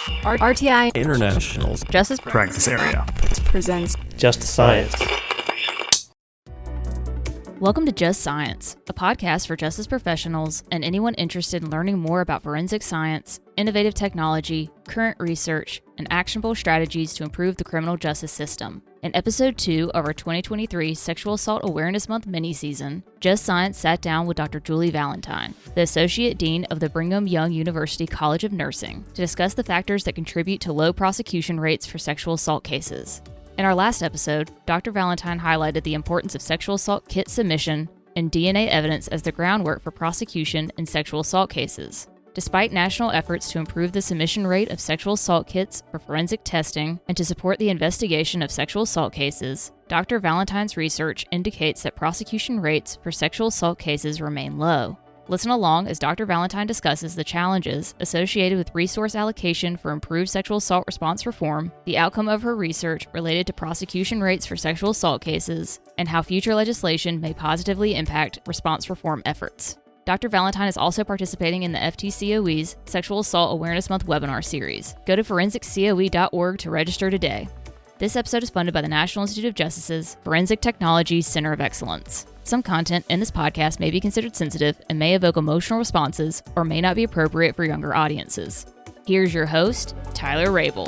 RTI International Justice Practice Area presents Just Science. Welcome to Just Science, a podcast for justice professionals and anyone interested in learning more about forensic science, innovative technology, current research, and actionable strategies to improve the criminal justice system. In episode 2 of our 2023 Sexual Assault Awareness Month mini-season, Just Science sat down with Dr. Julie Valentine, the Associate Dean of the Brigham Young University College of Nursing, to discuss the factors that contribute to low prosecution rates for sexual assault cases. In our last episode, Dr. Valentine highlighted the importance of sexual assault kit submission and DNA evidence as the groundwork for prosecution in sexual assault cases. Despite national efforts to improve the submission rate of sexual assault kits for forensic testing and to support the investigation of sexual assault cases, Dr. Valentine's research indicates that prosecution rates for sexual assault cases remain low. Listen along as Dr. Valentine discusses the challenges associated with resource allocation for improved sexual assault response reform, the outcome of her research related to prosecution rates for sexual assault cases, and how future legislation may positively impact response reform efforts. Dr. Valentine is also participating in the FTCOE's Sexual Assault Awareness Month webinar series. Go to forensiccoe.org to register today. This episode is funded by the National Institute of Justice's Forensic Technology Center of Excellence. Some content in this podcast may be considered sensitive and may evoke emotional responses or may not be appropriate for younger audiences. Here's your host, Tyler Rabel.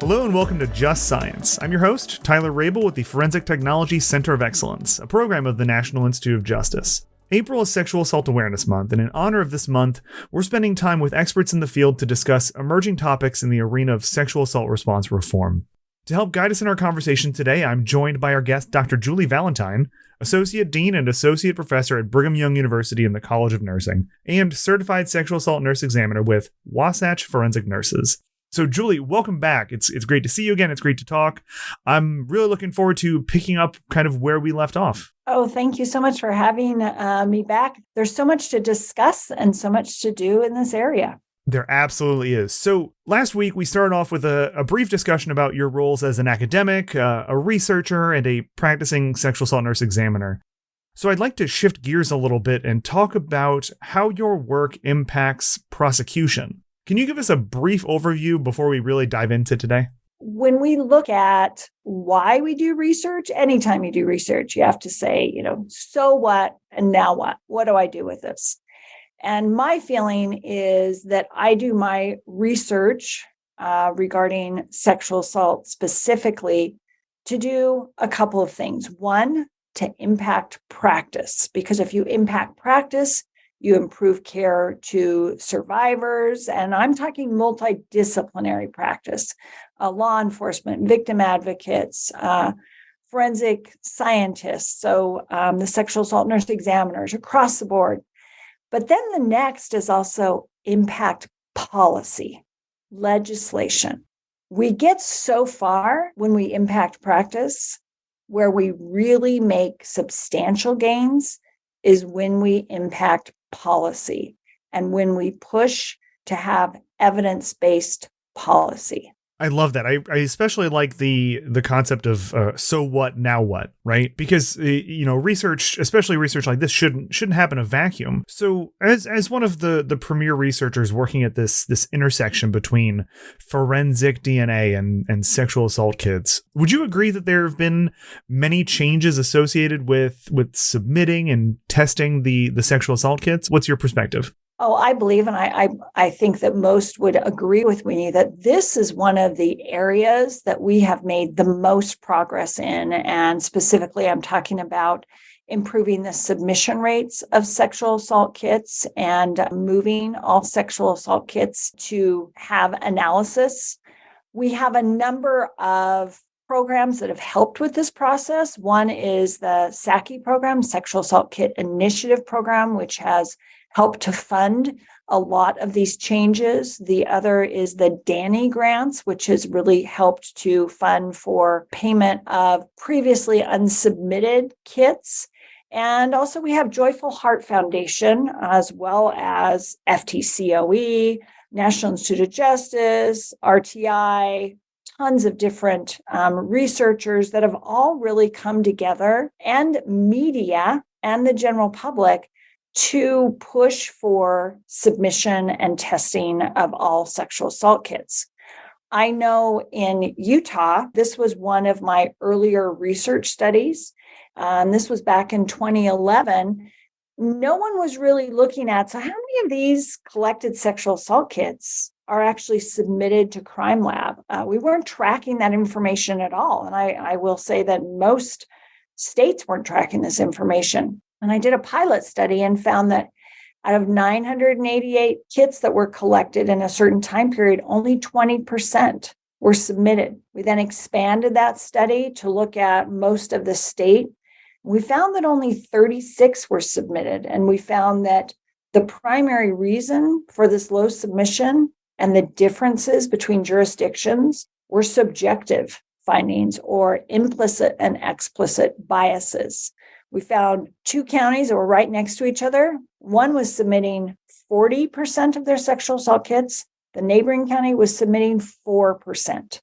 Hello and welcome to Just Science. I'm your host, Tyler Rabel with the Forensic Technology Center of Excellence, a program of the National Institute of Justice. April is Sexual Assault Awareness Month, and in honor of this month, we're spending time with experts in the field to discuss emerging topics in the arena of sexual assault response reform. To help guide us in our conversation today, I'm joined by our guest, Dr. Julie Valentine, Associate Dean and Associate Professor at Brigham Young University in the College of Nursing, and Certified Sexual Assault Nurse Examiner with Wasatch Forensic Nurses. So, Julie, welcome back. It's great to see you again. It's great to talk. I'm really looking forward to picking up kind of where we left off. Oh, thank you so much for having me back. There's so much to discuss and so much to do in this area. There absolutely is. So last week, we started off with a brief discussion about your roles as an academic, a researcher, and a practicing sexual assault nurse examiner. So I'd like to shift gears a little bit and talk about how your work impacts prosecution. Can you give us a brief overview before we really dive into today? When we look at why we do research, anytime you do research, you have to say, so what and now what? What do I do with this? And my feeling is that I do my research regarding sexual assault specifically to do a couple of things. One, to impact practice, because if you impact practice, you improve care to survivors. And I'm talking multidisciplinary practice, law enforcement, victim advocates, forensic scientists, so the sexual assault nurse examiners across the board. But then the next is also impact policy, legislation. We get so far when we impact practice, where we really make substantial gains is when we impact policy and when we push to have evidence-based policy. I love that. I especially like the concept of so what, now what, right? Because research, especially research like this, shouldn't happen in a vacuum. So as one of the premier researchers working at this intersection between forensic DNA and sexual assault kits, would you agree that there have been many changes associated with submitting and testing the sexual assault kits? What's your perspective? Oh, I believe, and I think that most would agree with me, that this is one of the areas that we have made the most progress in. And specifically, I'm talking about improving the submission rates of sexual assault kits and moving all sexual assault kits to have analysis. We have a number of programs that have helped with this process. One is the SAKI program, Sexual Assault Kit Initiative Program, which has helped to fund a lot of these changes. The other is the DANI grants, which has really helped to fund for payment of previously unsubmitted kits. And also we have Joyful Heart Foundation, as well as FTCOE, National Institute of Justice, RTI, tons of different researchers that have all really come together, and media and the general public, to push for submission and testing of all sexual assault kits. I know in Utah, this was one of my earlier research studies. This was back in 2011. No one was really looking at, so how many of these collected sexual assault kits are actually submitted to Crime Lab? We weren't tracking that information at all. And I will say that most states weren't tracking this information. And I did a pilot study and found that out of 988 kits that were collected in a certain time period, only 20% were submitted. We then expanded that study to look at most of the state. We found that only 36 were submitted. And we found that the primary reason for this low submission and the differences between jurisdictions were subjective findings or implicit and explicit biases. We found 2 counties that were right next to each other. One was submitting 40% of their sexual assault kits. The neighboring county was submitting 4%.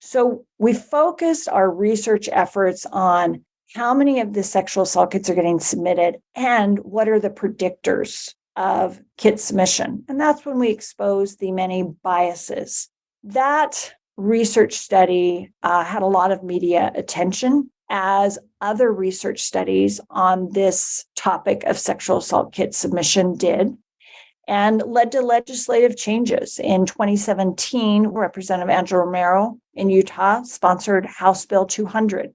So we focused our research efforts on how many of the sexual assault kits are getting submitted and what are the predictors of kit submission. And that's when we exposed the many biases. That research study had a lot of media attention, as other research studies on this topic of sexual assault kit submission did, and led to legislative changes. In 2017, Representative Angela Romero in Utah sponsored House Bill 200,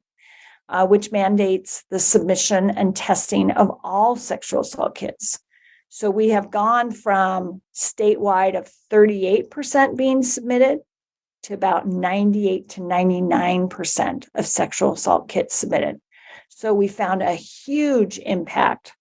which mandates the submission and testing of all sexual assault kits. So we have gone from statewide of 38% being submitted to about 98 to 99% of sexual assault kits submitted. So we found a huge impact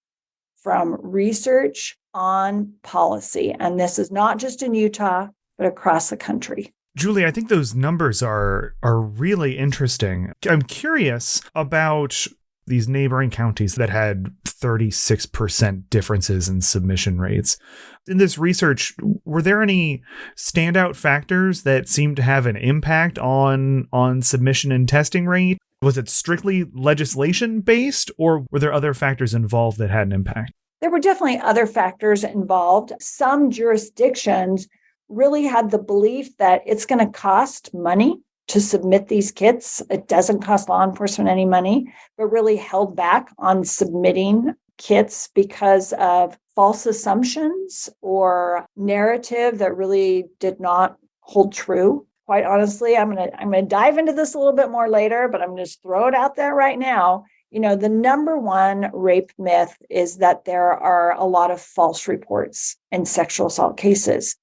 from research on policy. And this is not just in Utah, but across the country. Julie, I think those numbers are really interesting. I'm curious about these neighboring counties that had 36% differences in submission rates. In this research, were there any standout factors that seemed to have an impact on submission and testing rate? Was it strictly legislation based, or were there other factors involved that had an impact? There were definitely other factors involved. Some jurisdictions really had the belief that it's going to cost money to submit these kits. It doesn't cost law enforcement any money, but really held back on submitting kits because of false assumptions or narrative that really did not hold true. Quite honestly, I'm gonna dive into this a little bit more later, but I'm gonna just throw it out there right now. You know, the number one rape myth is that there are a lot of false reports in sexual assault cases.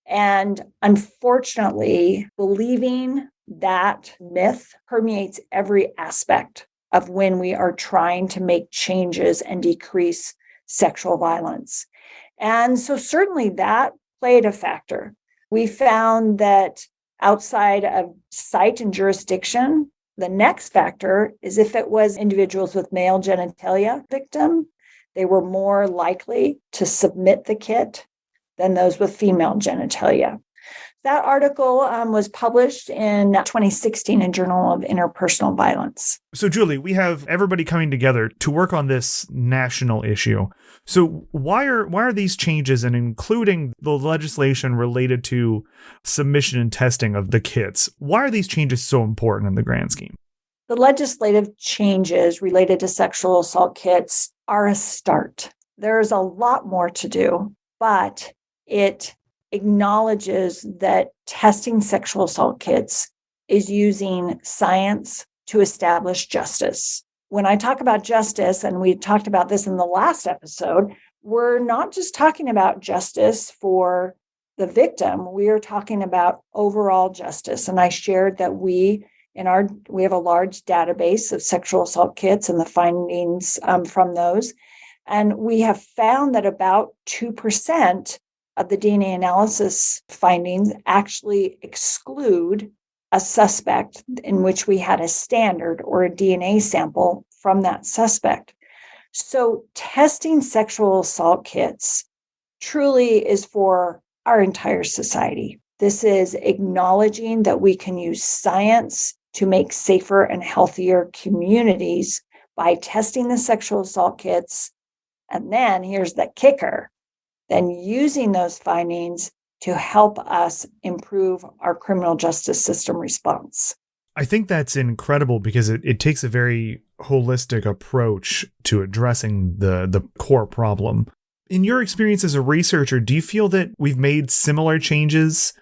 And unfortunately, believing that myth permeates every aspect of when we are trying to make changes and decrease sexual violence. And so certainly that played a factor. We found that outside of site and jurisdiction, the next factor is if it was individuals with male genitalia victim, they were more likely to submit the kit than those with female genitalia. That article was published in 2016 in Journal of Interpersonal Violence. So, Julie, we have everybody coming together to work on this national issue. So why are these changes, and including the legislation related to submission and testing of the kits, why are these changes so important in the grand scheme? The legislative changes related to sexual assault kits are a start. There's a lot more to do, but it acknowledges that testing sexual assault kits is using science to establish justice. When I talk about justice, and we talked about this in the last episode, we're not just talking about justice for the victim, we are talking about overall justice. And I shared that we have a large database of sexual assault kits and the findings from those. And we have found that about 2% of the DNA analysis findings actually exclude a suspect in which we had a standard or a DNA sample from that suspect. So testing sexual assault kits truly is for our entire society. This is acknowledging that we can use science to make safer and healthier communities by testing the sexual assault kits And then here's the kicker, then using those findings to help us improve our criminal justice system response. I think that's incredible because it takes a very holistic approach to addressing the core problem. In your experience as a researcher, do you feel that we've made similar changes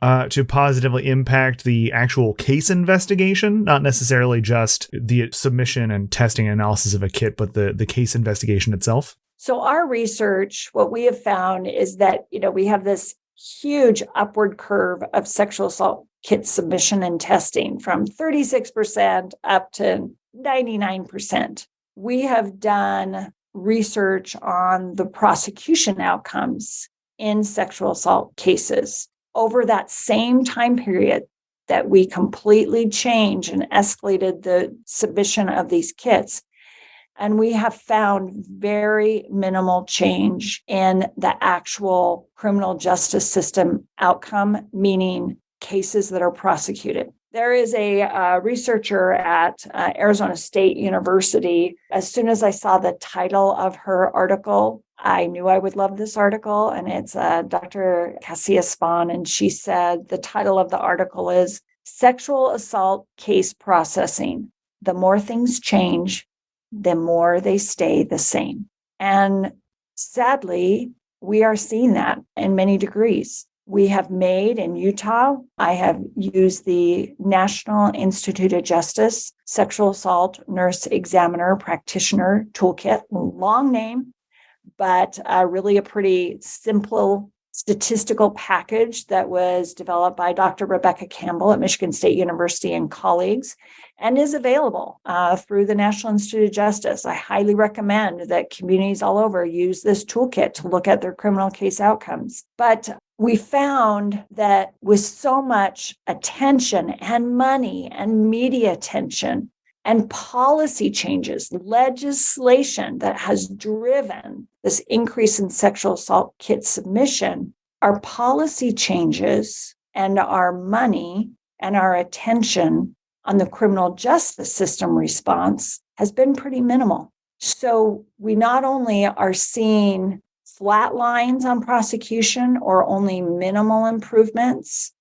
to positively impact the actual case investigation, not necessarily just the submission and testing and analysis of a kit, but the case investigation itself? So our research, what we have found is that, we have this huge upward curve of sexual assault kit submission and testing from 36% up to 99%. We have done research on the prosecution outcomes in sexual assault cases over that same time period that we completely changed and escalated the submission of these kits. And we have found very minimal change in the actual criminal justice system outcome, meaning cases that are prosecuted. There is a researcher at Arizona State University. As soon as I saw the title of her article, I knew I would love this article. And it's Dr. Cassia Spahn. And she said the title of the article is Sexual Assault Case Processing. The more things change, the more they stay the same. And sadly, we are seeing that in many degrees. We have made in Utah, I have used the National Institute of Justice Sexual Assault Nurse Examiner Practitioner Toolkit, long name, but really a pretty simple statistical package that was developed by Dr. Rebecca Campbell at Michigan State University and colleagues, and is available through the National Institute of Justice. I highly recommend that communities all over use this toolkit to look at their criminal case outcomes. But we found that with so much attention and money and media attention and policy changes, legislation that has driven this increase in sexual assault kit submission, our policy changes and our money and our attention on the criminal justice system response has been pretty minimal. So we not only are seeing flat lines on prosecution or only minimal improvements,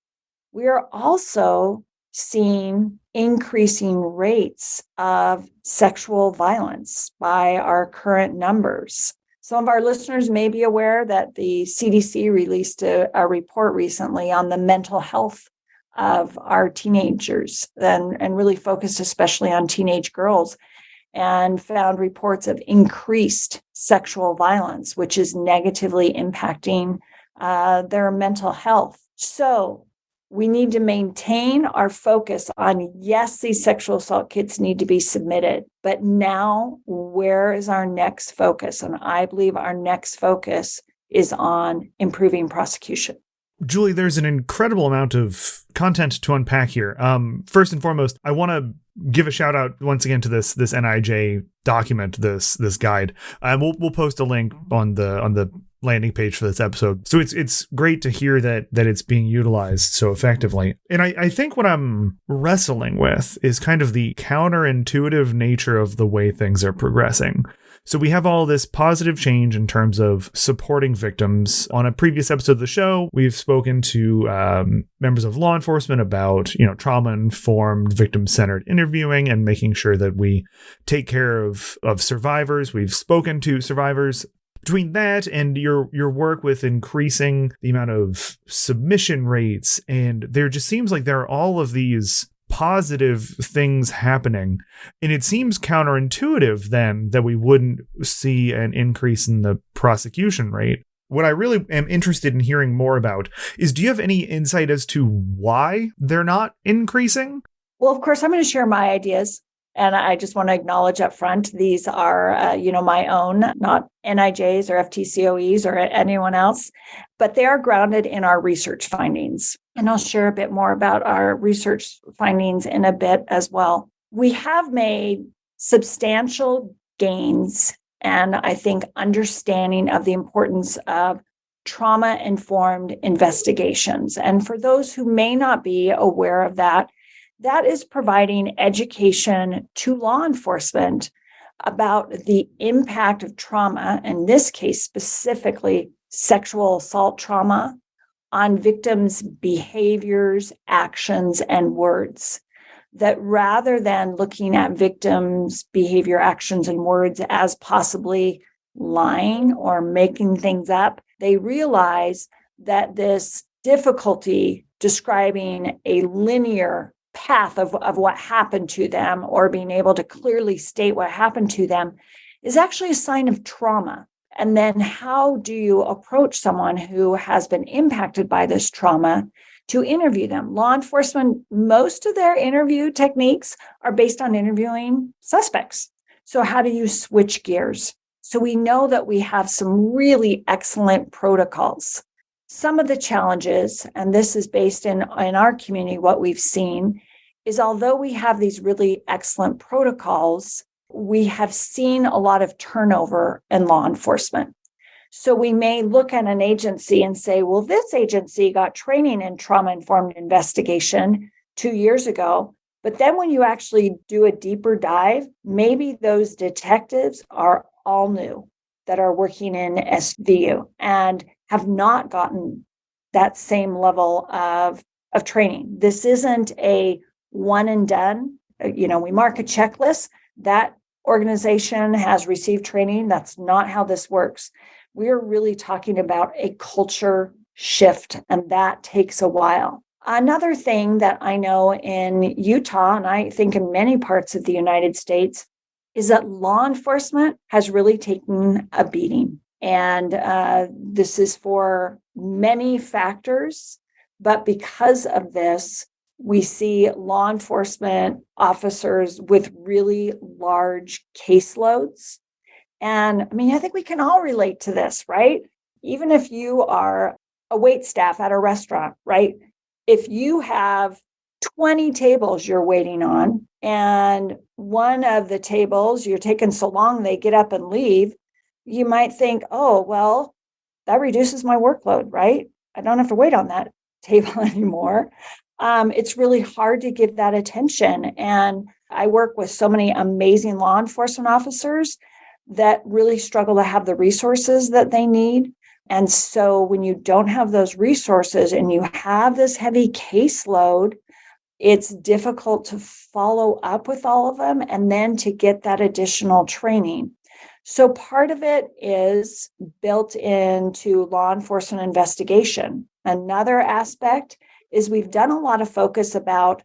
we are also seeing increasing rates of sexual violence by our current numbers. Some of our listeners may be aware that the CDC released a report recently on the mental health of our teenagers and really focused especially on teenage girls, and found reports of increased sexual violence, which is negatively impacting their mental health. So we need to maintain our focus on, yes, these sexual assault kits need to be submitted, but now where is our next focus? And I believe our next focus is on improving prosecution. Julie, there's an incredible amount of content to unpack here. First and foremost, I want to give a shout out once again to this NIJ document, this guide. We'll post a link on the landing page for this episode. So it's great to hear that it's being utilized so effectively. And I think what I'm wrestling with is kind of the counterintuitive nature of the way things are progressing. So we have all this positive change in terms of supporting victims. On a previous episode of the show, we've spoken to members of law enforcement about, trauma-informed, victim-centered interviewing and making sure that we take care of survivors. We've spoken to survivors. Between that and your work with increasing the amount of submission rates, and there just seems like there are all of these positive things happening. And it seems counterintuitive then that we wouldn't see an increase in the prosecution rate. What I really am interested in hearing more about is, do you have any insight as to why they're not increasing? Well, of course, I'm going to share my ideas. And I just want to acknowledge up front, these are, my own, not NIJ's or FTCOE's or anyone else, but they are grounded in our research findings. And I'll share a bit more about our research findings in a bit as well. We have made substantial gains, and I think understanding of the importance of trauma-informed investigations. And for those who may not be aware of that, that is providing education to law enforcement about the impact of trauma, in this case specifically sexual assault trauma, on victims' behaviors, actions, and words. That rather than looking at victims' behavior, actions, and words as possibly lying or making things up, they realize that this difficulty describing a linear path of what happened to them or being able to clearly state what happened to them is actually a sign of trauma. And then how do you approach someone who has been impacted by this trauma to interview them? Law enforcement, most of their interview techniques are based on interviewing suspects. So how do you switch gears? So we know that we have some really excellent protocols. Some of the challenges, and this is based in our community, what we've seen is although we have these really excellent protocols, we have seen a lot of turnover in law enforcement. So we may look at an agency and say, well, this agency got training in trauma-informed investigation 2 years ago. But then when you actually do a deeper dive, maybe those detectives are all new that are working in SVU and have not gotten that same level of training. This isn't a one and done. We mark a checklist. That organization has received training. That's not how this works. We're really talking about a culture shift, and that takes a while. Another thing that I know in Utah, and I think in many parts of the United States, is that law enforcement has really taken a beating. And this is for many factors, but because of this, we see law enforcement officers with really large caseloads. And I think we can all relate to this, right? Even if you are a waitstaff at a restaurant, right? If you have 20 tables you're waiting on, and one of the tables you're taking so long they get up and leave, you might think, oh, well, that reduces my workload, right? I don't have to wait on that table anymore. It's really hard to give that attention. And I work with so many amazing law enforcement officers that really struggle to have the resources that they need. And so when you don't have those resources and you have this heavy caseload, it's difficult to follow up with all of them and then to get that additional training. So part of it is built into law enforcement investigation. Another aspect is we've done a lot of focus about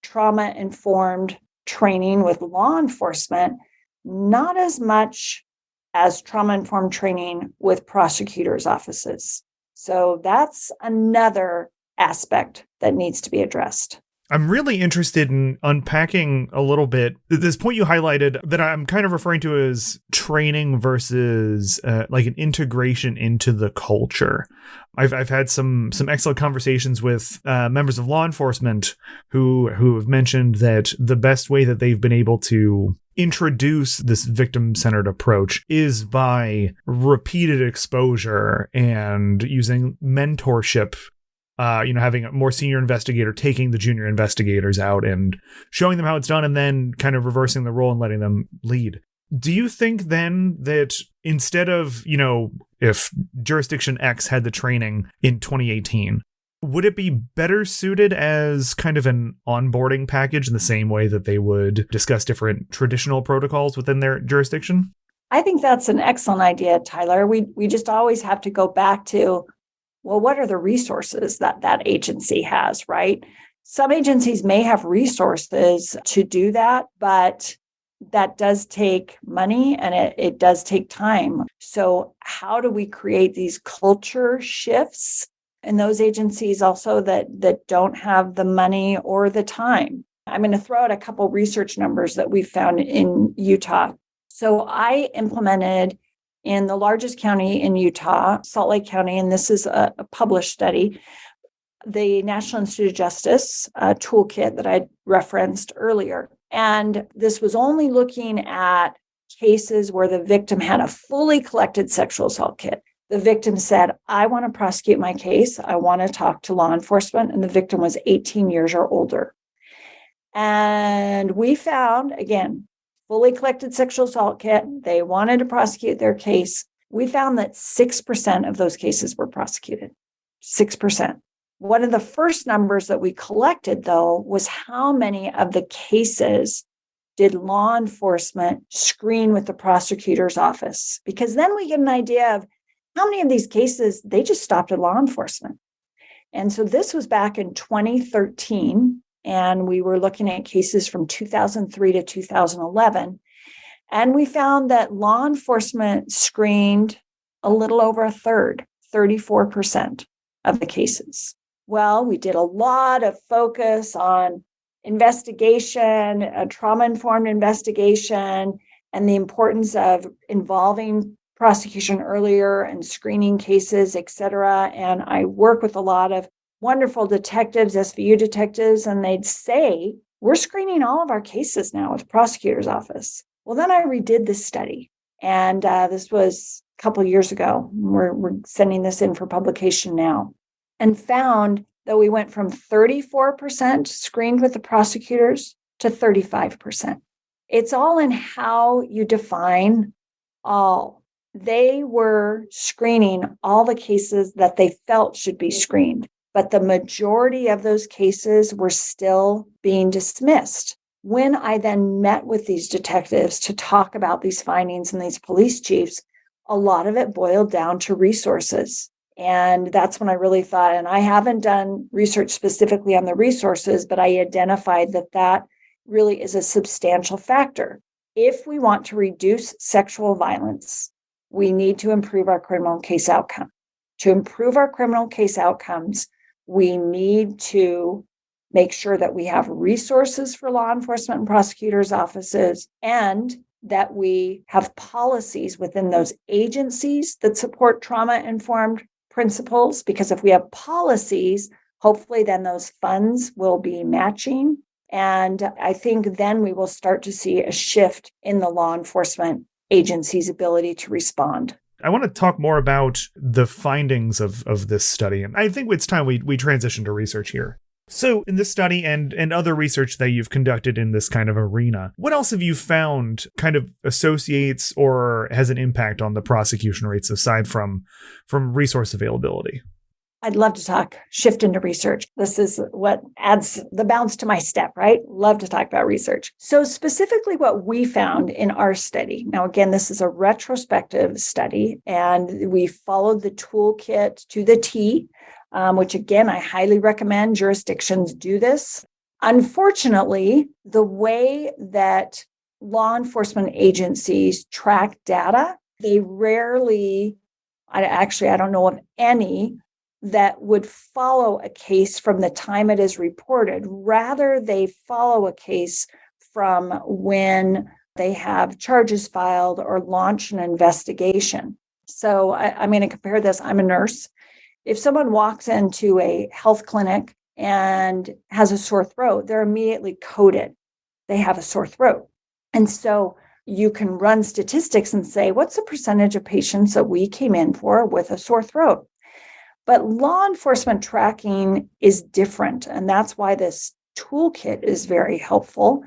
trauma-informed training with law enforcement, not as much as trauma-informed training with prosecutors' offices. So that's another aspect that needs to be addressed. I'm really interested in unpacking a little bit this point you highlighted that I'm kind of referring to as training versus like an integration into the culture. I've had some excellent conversations with members of law enforcement who have mentioned that the best way that they've been able to introduce this victim-centered approach is by repeated exposure and using mentorship. Having a more senior investigator taking the junior investigators out and showing them how it's done and then kind of reversing the role and letting them lead. Do you think then that instead of, if jurisdiction X had the training in 2018, would it be better suited as kind of an onboarding package in the same way that they would discuss different traditional protocols within their jurisdiction? I think that's an excellent idea, Tyler. We just always have to go back to, well, what are the resources that agency has, right? Some agencies may have resources to do that, but that does take money and it does take time. So how do we create these culture shifts in those agencies also that don't have the money or the time? I'm going to throw out a couple research numbers that we found in Utah. So I implemented in the largest county in Utah, Salt Lake County, and this is a published study, the National Institute of Justice toolkit that I referenced earlier. And this was only looking at cases where the victim had a fully collected sexual assault kit. The victim said, I want to prosecute my case. I want to talk to law enforcement. And the victim was 18 years or older. And we found, again, fully collected sexual assault kit. They wanted to prosecute their case. We found that 6% of those cases were prosecuted. 6%. One of the first numbers that we collected, though, was how many of the cases did law enforcement screen with the prosecutor's office? Because then we get an idea of how many of these cases they just stopped at law enforcement. And so this was back in 2013, and we were looking at cases from 2003 to 2011. And we found that law enforcement screened a little over a third, 34% of the cases. Well, we did a lot of focus on investigation, trauma-informed investigation, and the importance of involving prosecution earlier and screening cases, et cetera. And I work with a lot of wonderful detectives, SVU detectives, and they'd say, we're screening all of our cases now with the prosecutor's office. Well, then I redid this study, and this was a couple of years ago. We're sending this in for publication now, and found that we went from 34% screened with the prosecutors to 35%. It's all in how you define all. They were screening all the cases that they felt should be screened, but the majority of those cases were still being dismissed. When I then met with these detectives to talk about these findings and these police chiefs, a lot of it boiled down to resources. And that's when I really thought, and I haven't done research specifically on the resources, but I identified that that really is a substantial factor. If we want to reduce sexual violence, we need to improve our criminal case outcome. To improve our criminal case outcomes, we need to make sure that we have resources for law enforcement and prosecutors' offices, and that we have policies within those agencies that support trauma-informed principles. Because if we have policies, hopefully then those funds will be matching. And I think then we will start to see a shift in the law enforcement agency's ability to respond. I want to talk more about the findings of this study. And I think it's time we transition to research here. So in this study and other research that you've conducted in this kind of arena, what else have you found kind of associates or has an impact on the prosecution rates aside from resource availability? I'd love to shift into research. This is what adds the bounce to my step, right? Love to talk about research. So specifically what we found in our study, now again, this is a retrospective study, and we followed the toolkit to the T, which again, I highly recommend jurisdictions do this. Unfortunately, the way that law enforcement agencies track data, they rarely, I don't know of any that would follow a case from the time it is reported. Rather, they follow a case from when they have charges filed or launch an investigation. So I'm going to compare this. I'm a nurse. If someone walks into a health clinic and has a sore throat, they're immediately coded. They have a sore throat. And so you can run statistics and say, what's the percentage of patients that we came in for with a sore throat? But law enforcement tracking is different. And that's why this toolkit is very helpful.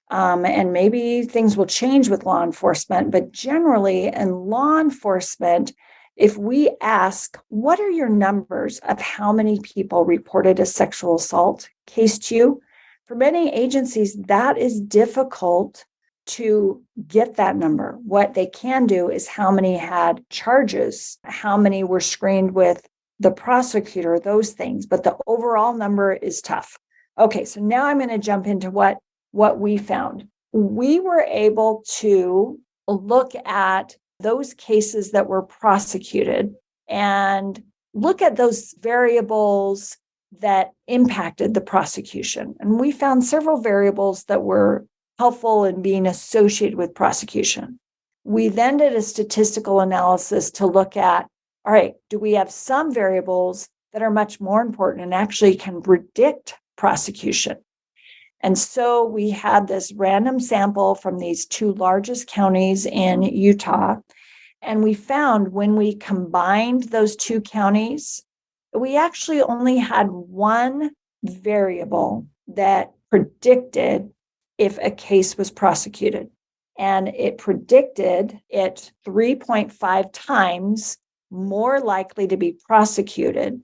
And maybe things will change with law enforcement, but generally in law enforcement, if we ask, what are your numbers of how many people reported a sexual assault case to you? For many agencies, that is difficult to get that number. What they can do is how many had charges, how many were screened with the prosecutor, those things. But the overall number is tough. Okay, so now I'm going to jump into what we found. We were able to look at those cases that were prosecuted and look at those variables that impacted the prosecution. And we found several variables that were helpful in being associated with prosecution. We then did a statistical analysis to look at, all right, do we have some variables that are much more important and actually can predict prosecution? And so we had this random sample from these two largest counties in Utah. And we found when we combined those two counties, we actually only had one variable that predicted if a case was prosecuted. And it predicted it 3.5 times more likely to be prosecuted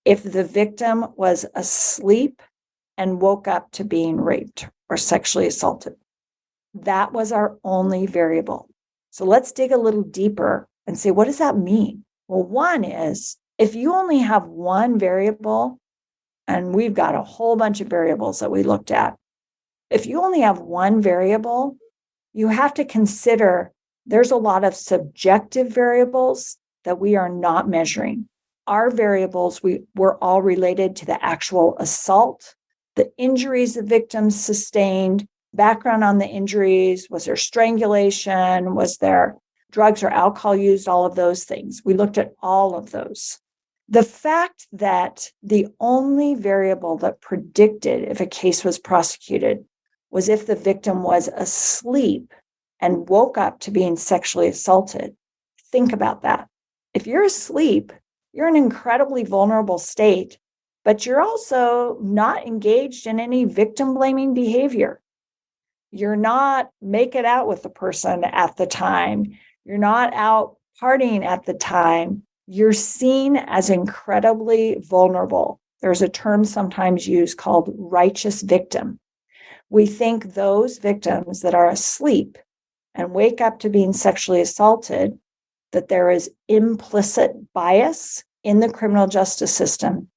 if the victim was asleep and woke up to being raped or sexually assaulted. That was our only variable. So let's dig a little deeper and say, what does that mean? Well, one is if you only have one variable, and we've got a whole bunch of variables that we looked at. If you only have one variable, you have to consider there's a lot of subjective variables that we are not measuring. Our variables were all related to the actual assault, the injuries the victim sustained, background on the injuries, was there strangulation, was there drugs or alcohol used, all of those things. We looked at all of those. The fact that the only variable that predicted if a case was prosecuted was if the victim was asleep and woke up to being sexually assaulted. Think about that. If you're asleep, you're in an incredibly vulnerable state, but you're also not engaged in any victim-blaming behavior. You're not making out with the person at the time. You're not out partying at the time. You're seen as incredibly vulnerable. There's a term sometimes used called righteous victim. We think those victims that are asleep and wake up to being sexually assaulted, that there is implicit bias in the criminal justice system,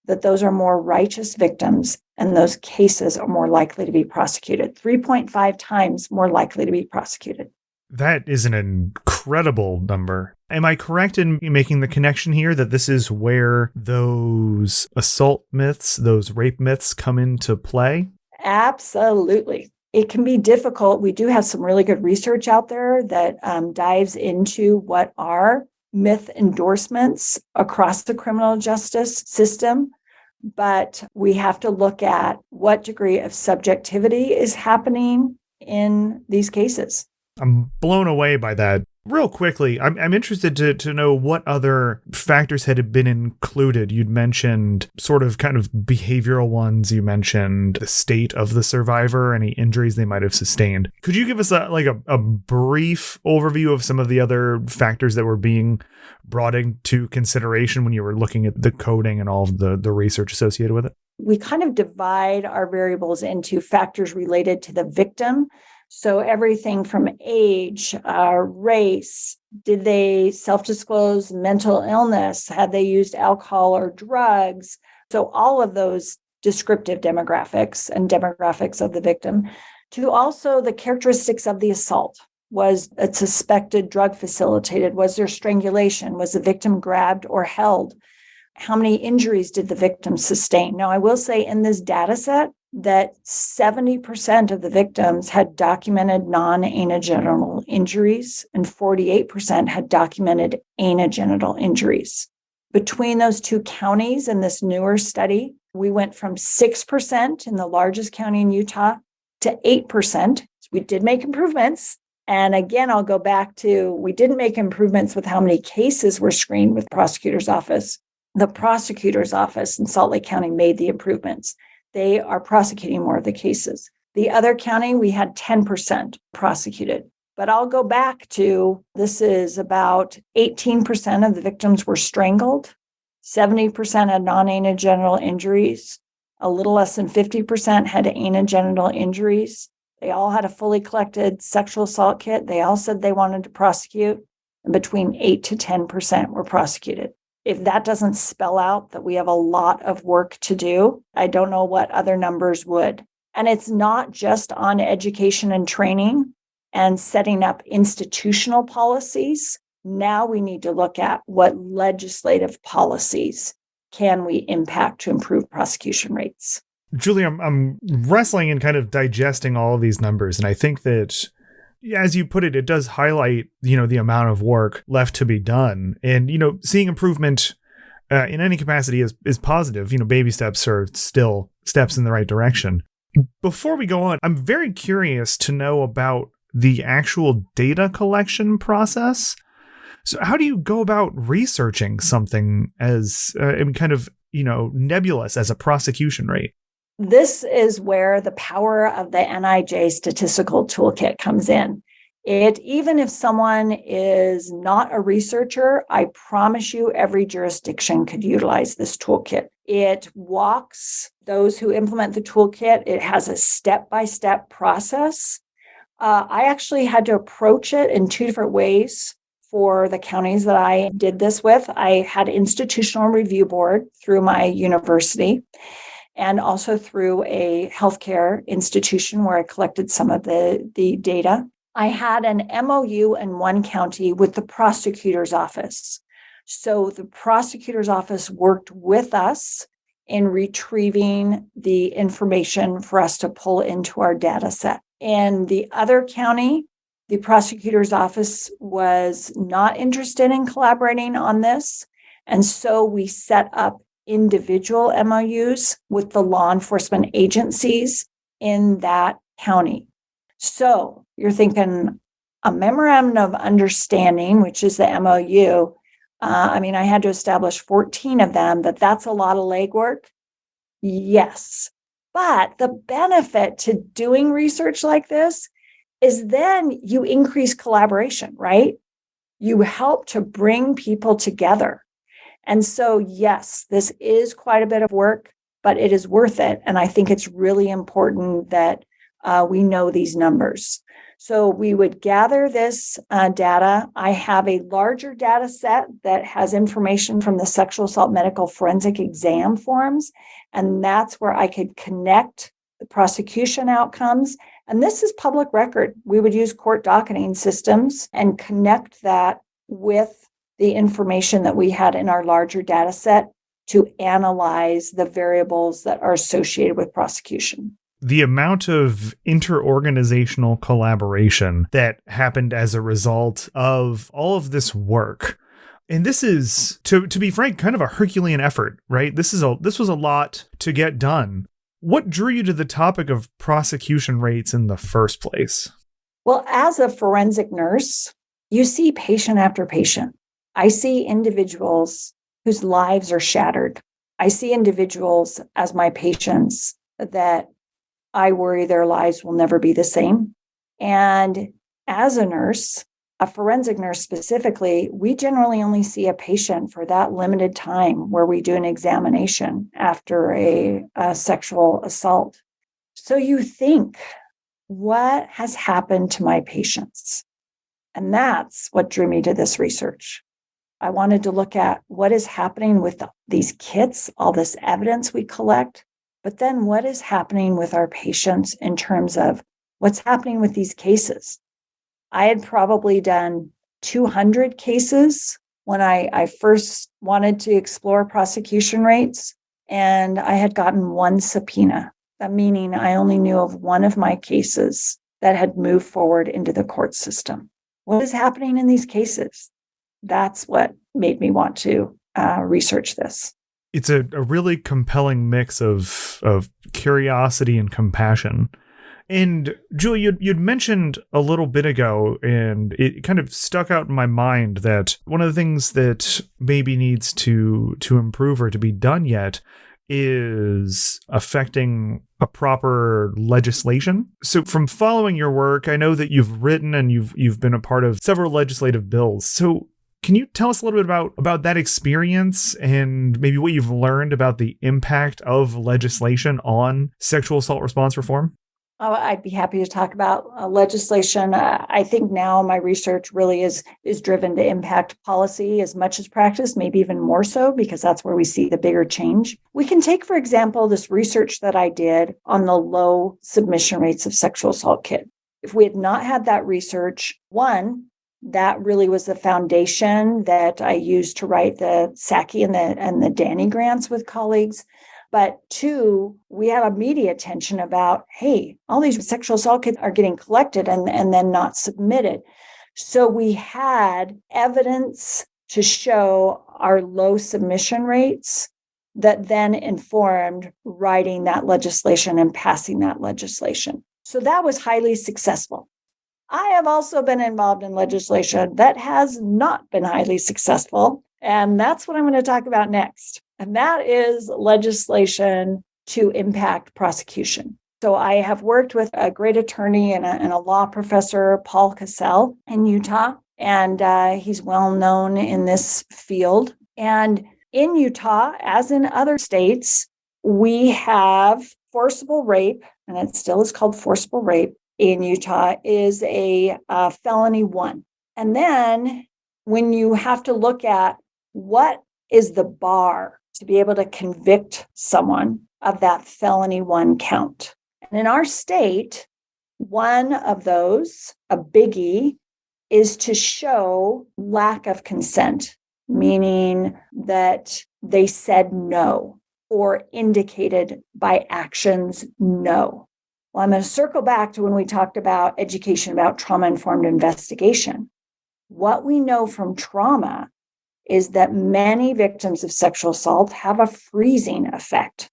that those are more righteous victims and those cases are more likely to be prosecuted, 3.5 times more likely to be prosecuted. That is an incredible number. Am I correct in making the connection here that this is where those assault myths, those rape myths come into play? Absolutely. It can be difficult. We do have some really good research out there that dives into what are myth endorsements across the criminal justice system. But we have to look at what degree of subjectivity is happening in these cases. I'm blown away by that. Real quickly, I'm interested to know what other factors had been included. You'd mentioned sort of kind of behavioral ones. You mentioned the state of the survivor, any injuries they might have sustained. Could you give us a brief overview of some of the other factors that were being brought into consideration when you were looking at the coding and all of the research associated with it? We kind of divide our variables into factors related to the victim. So everything from age, race, did they self-disclose mental illness? Had they used alcohol or drugs? So all of those descriptive demographics and demographics of the victim, to also the characteristics of the assault. Was it suspected drug facilitated? Was there strangulation? Was the victim grabbed or held? How many injuries did the victim sustain? Now, I will say in this data set, that 70% of the victims had documented non-anogenital injuries and 48% had documented anogenital injuries. Between those two counties in this newer study, we went from 6% in the largest county in Utah to 8%. We did make improvements. And again, I'll go back to, we didn't make improvements with how many cases were screened with the prosecutor's office. The prosecutor's office in Salt Lake County made the improvements. They are prosecuting more of the cases. The other county, we had 10% prosecuted. But I'll go back to, this is about 18% of the victims were strangled. 70% had non-anogenital injuries. A little less than 50% had anogenital injuries. They all had a fully collected sexual assault kit. They all said they wanted to prosecute. And between 8 to 10% were prosecuted. If that doesn't spell out that we have a lot of work to do, I don't know what other numbers would. And it's not just on education and training and setting up institutional policies. Now we need to look at what legislative policies can we impact to improve prosecution rates. Julie, I'm wrestling and kind of digesting all of these numbers. And I think that, as you put it, it does highlight, the amount of work left to be done. And, seeing improvement in any capacity is positive. Baby steps are still steps in the right direction. Before we go on, I'm very curious to know about the actual data collection process. So how do you go about researching something as kind of, nebulous as a prosecution rate? This is where the power of the NIJ statistical toolkit comes in. Even if someone is not a researcher, I promise you every jurisdiction could utilize this toolkit. It walks those who implement the toolkit. It has a step-by-step process. I actually had to approach it in two different ways for the counties that I did this with. I had institutional review board through my university and also through a healthcare institution where I collected some of the data. I had an MOU in one county with the prosecutor's office. So the prosecutor's office worked with us in retrieving the information for us to pull into our data set. In the other county, the prosecutor's office was not interested in collaborating on this. And so we set up individual MOUs with the law enforcement agencies in that county. So you're thinking a memorandum of understanding, which is the MOU. I had to establish 14 of them, but that's a lot of legwork. Yes. But the benefit to doing research like this is then you increase collaboration, right? You help to bring people together. And so, yes, this is quite a bit of work, but it is worth it. And I think it's really important that we know these numbers. So we would gather this data. I have a larger data set that has information from the sexual assault medical forensic exam forms. And that's where I could connect the prosecution outcomes. And this is public record. We would use court docketing systems and connect that with the information that we had in our larger data set to analyze the variables that are associated with prosecution. The amount of interorganizational collaboration that happened as a result of all of this work. And this is, to be frank, kind of a Herculean effort, right? This was a lot to get done. What drew you to the topic of prosecution rates in the first place? Well, as a forensic nurse, you see patient after patient. I see individuals whose lives are shattered. I see individuals as my patients that I worry their lives will never be the same. And as a nurse, a forensic nurse specifically, we generally only see a patient for that limited time where we do an examination after a sexual assault. So you think, what has happened to my patients? And that's what drew me to this research. I wanted to look at what is happening with these kits, all this evidence we collect, but then what is happening with our patients in terms of what's happening with these cases. I had probably done 200 cases when I first wanted to explore prosecution rates, and I had gotten one subpoena, that meaning I only knew of one of my cases that had moved forward into the court system. What is happening in these cases? That's what made me want to research this. It's a really compelling mix of curiosity and compassion. And Julie, you'd mentioned a little bit ago, and it kind of stuck out in my mind that one of the things that maybe needs to improve or to be done yet is affecting a proper legislation. So from following your work, I know that you've written and you've been a part of several legislative bills. So can you tell us a little bit about that experience and maybe what you've learned about the impact of legislation on sexual assault response reform? Oh, I'd be happy to talk about legislation. I think now my research really is driven to impact policy as much as practice, maybe even more so, because that's where we see the bigger change. We can take, for example, this research that I did on the low submission rates of sexual assault kit. If we had not had that research, one, that really was the foundation that I used to write the SACI and the Danny grants with colleagues. But two, we had a media attention about, hey, all these sexual assault kits are getting collected and then not submitted. So we had evidence to show our low submission rates that then informed writing that legislation and passing that legislation. So that was highly successful. I have also been involved in legislation that has not been highly successful. And that's what I'm going to talk about next. And that is legislation to impact prosecution. So I have worked with a great attorney and a law professor, Paul Cassell, in Utah, and he's well known in this field. And in Utah, as in other states, we have forcible rape, and it still is called forcible rape in Utah, is a felony 1. And then when you have to look at what is the bar to be able to convict someone of that felony 1 count. And in our state, one of those, a biggie, is to show lack of consent, meaning that they said no or indicated by actions no. Well, I'm going to circle back to when we talked about education, about trauma-informed investigation. What we know from trauma is that many victims of sexual assault have a freezing effect.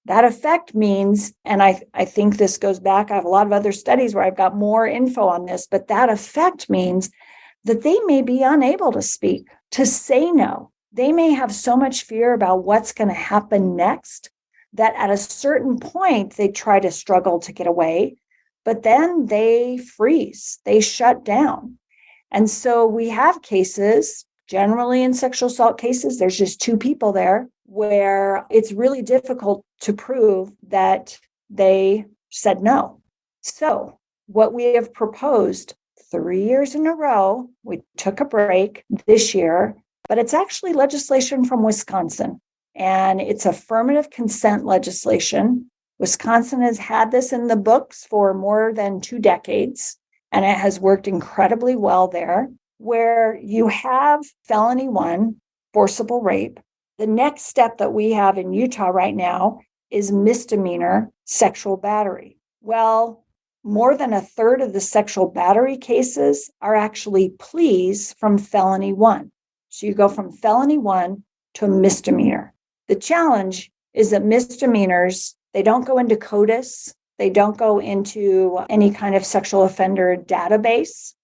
That effect means, and I think this goes back, I have a lot of other studies where I've got more info on this, but that effect means that they may be unable to speak, to say no. They may have so much fear about what's going to happen next that at a certain point, they try to struggle to get away, but then they freeze, they shut down. And so we have cases, generally in sexual assault cases, there's just 2 people there, where it's really difficult to prove that they said no. So what we have proposed 3 years in a row, we took a break this year, but it's actually legislation from Wisconsin, and it's affirmative consent legislation. Wisconsin has had this in the books for more than 2 decades, and it has worked incredibly well there, where you have felony 1, forcible rape. The next step that we have in Utah right now is misdemeanor sexual battery. Well, more than a third of the sexual battery cases are actually pleas from felony 1. So you go from felony 1 to a misdemeanor. The challenge is that misdemeanors, they don't go into CODIS. They don't go into any kind of sexual offender database.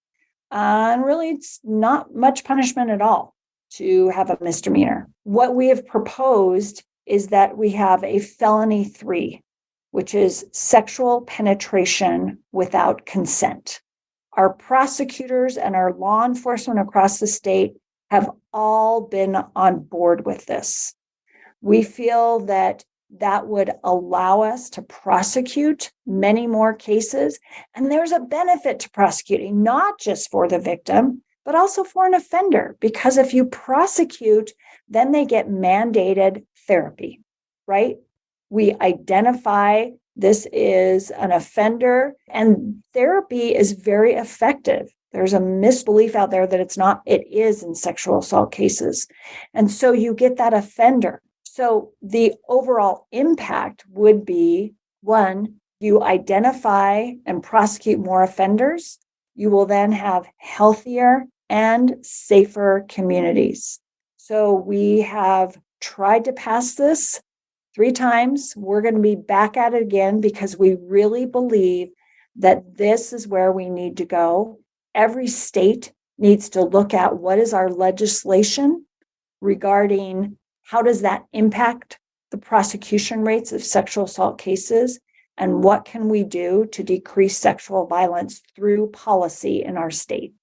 And really, it's not much punishment at all to have a misdemeanor. What we have proposed is that we have a felony 3, which is sexual penetration without consent. Our prosecutors and our law enforcement across the state have all been on board with this. We feel that that would allow us to prosecute many more cases. And there's a benefit to prosecuting, not just for the victim, but also for an offender, because if you prosecute, then they get mandated therapy, right? We identify this is an offender, and therapy is very effective. There's a misbelief out there that it's not. It is in sexual assault cases. And so you get that offender. So the overall impact would be, 1, you identify and prosecute more offenders. You will then have healthier and safer communities. So we have tried to pass this 3 times. We're going to be back at it again because we really believe that this is where we need to go. Every state needs to look at what is our legislation regarding how does that impact the prosecution rates of sexual assault cases, and what can we do to decrease sexual violence through policy in our state.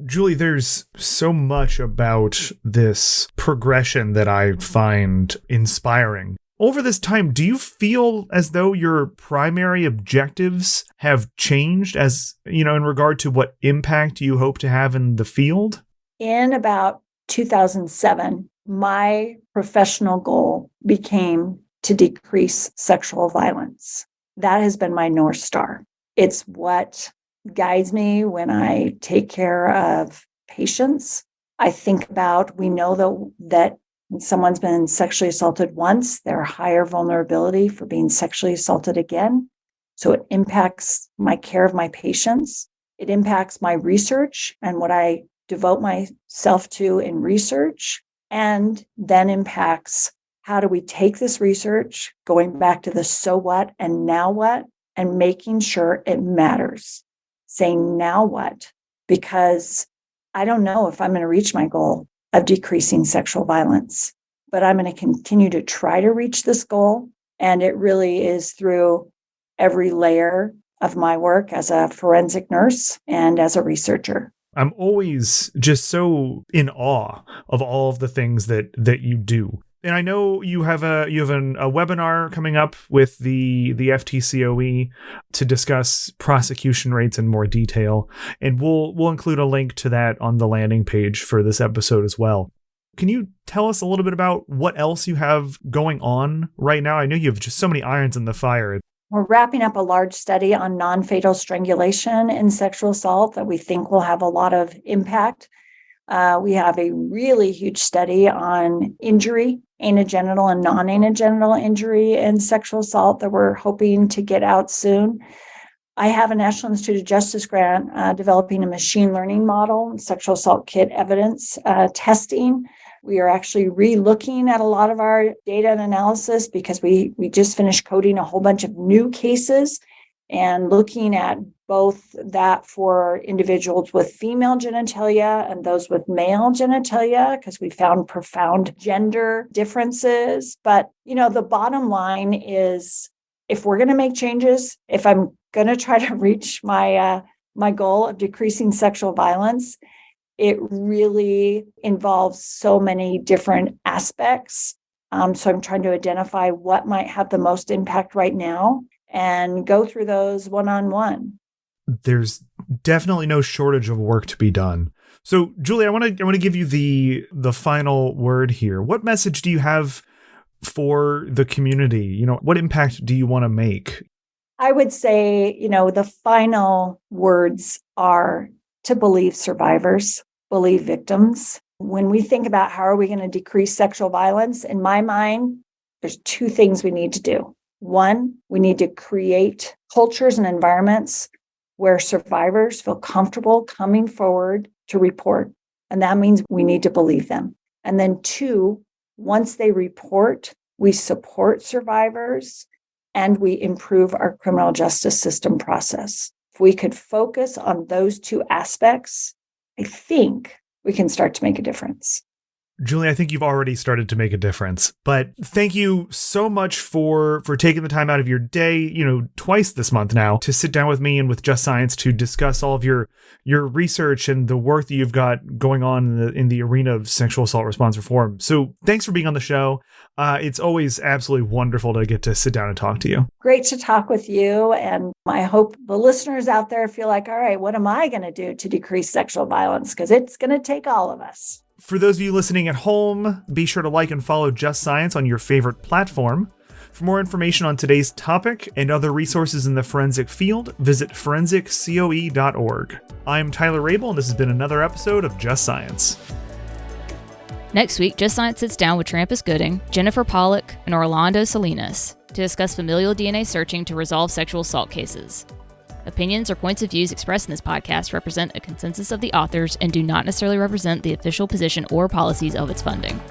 Julie, there's so much about this progression that I find inspiring. Over this time, do you feel as though your primary objectives have changed as, in regard to what impact you hope to have in the field? In about 2007, my professional goal became to decrease sexual violence. That has been my North Star. It's what guides me when I take care of patients. I think about, we know that when someone's been sexually assaulted once, they're higher vulnerability for being sexually assaulted again. So it impacts my care of my patients. It impacts my research and what I devote myself to in research, and then impacts how do we take this research, going back to the so what and now what, and making sure it matters. Saying now what, because I don't know if I'm going to reach my goal of decreasing sexual violence, but I'm going to continue to try to reach this goal. And it really is through every layer of my work as a forensic nurse and as a researcher. I'm always just so in awe of all of the things that you do. And I know you have a webinar coming up with the FTCOE to discuss prosecution rates in more detail, and we'll include a link to that on the landing page for this episode as well. Can you tell us a little bit about what else you have going on right now? I know you have just so many irons in the fire. We're wrapping up a large study on non-fatal strangulation in sexual assault that we think will have a lot of impact. We have a really huge study on injury, anogenital and non-anogenital injury in sexual assault that we're hoping to get out soon. I have a National Institute of Justice grant developing a machine learning model, sexual assault kit evidence testing. We are actually re-looking at a lot of our data and analysis because we just finished coding a whole bunch of new cases and looking at both that for individuals with female genitalia and those with male genitalia, because we found profound gender differences. But, the bottom line is, if we're going to make changes, if I'm going to try to reach my goal of decreasing sexual violence, it really involves so many different aspects. So I'm trying to identify what might have the most impact right now and go through those one-on-one. There's definitely no shortage of work to be done. So, Julie, I want to give you the final word here. What message do you have for the community? What impact do you want to make? I would say, the final words are to believe survivors, believe victims. When we think about how are we going to decrease sexual violence, in my mind, there's two things we need to do. One, we need to create cultures and environments where survivors feel comfortable coming forward to report. And that means we need to believe them. And then two, once they report, we support survivors and we improve our criminal justice system process. If we could focus on those two aspects, I think we can start to make a difference. Julie, I think you've already started to make a difference, but thank you so much for taking the time out of your day, twice this month now, to sit down with me and with Just Science to discuss all of your research and the work that you've got going on in the arena of sexual assault response reform. So thanks for being on the show. It's always absolutely wonderful to get to sit down and talk to you. Great to talk with you. And I hope the listeners out there feel like, all right, what am I going to do to decrease sexual violence? Because it's going to take all of us. For those of you listening at home, be sure to like and follow Just Science on your favorite platform. For more information on today's topic and other resources in the forensic field, visit forensiccoe.org. I'm Tyler Rabel, and this has been another episode of Just Science. Next week, Just Science sits down with Trampus Gooding, Jennifer Pollock, and Orlando Salinas to discuss familial DNA searching to resolve sexual assault cases. Opinions or points of views expressed in this podcast represent a consensus of the authors and do not necessarily represent the official position or policies of its funding.